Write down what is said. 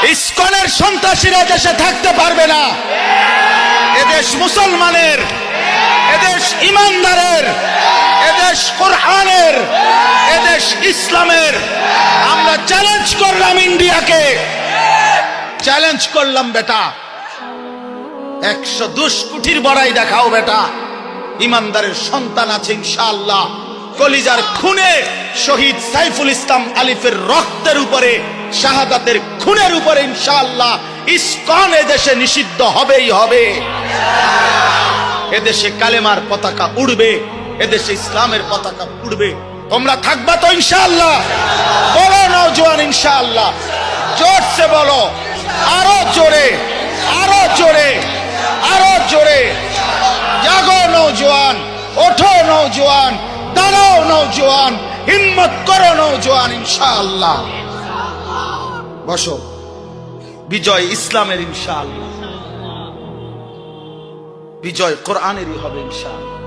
ইসকনের সন্ত্রাসীরা দেশে থাকতে পারবে না। এদেশ মুসলমানের, এদেশ ইমানদারের, এদেশ কোরআনের, এদেশ ইসলামের। আমরা চ্যালেঞ্জ করলাম ইন্ডিয়াকে, চ্যালেঞ্জ করলাম বেটা 120 কোটির বড়াই দেখাও বেটা। ইমানদারের সন্তান আছে ইনশাআল্লাহ। কলিজার খুনে শহীদ সাইফুল ইসলাম আলিফের রক্তের উপরে, শাহাদাতের খুনের উপরে ইনশাআল্লাহ ইসকন এদেশে নিষিদ্ধ হবেই হবে। এদেশে কালেমার পতাকা উড়বে, এদেশে ইসলামের পতাকা উড়বে। তোমরা থাকবা তো ইনশাআল্লাহ? বলো নওজোয়ান ইনশাআল্লাহ, জোরসে বলো, আরো জোরে, আরো জোরে, আরো জোরে। জাগো নওজোয়ান, ওঠো নওজোয়ান, দাঁড়াও নওজোয়ান, হিম্মত করো নওজোয়ান ইনশাআল্লাহ। বসো, বিজয় ইসলামের ইনশাআল্লাহ, বিজয় কোরআনেরই হবে ইনশাআল্লাহ।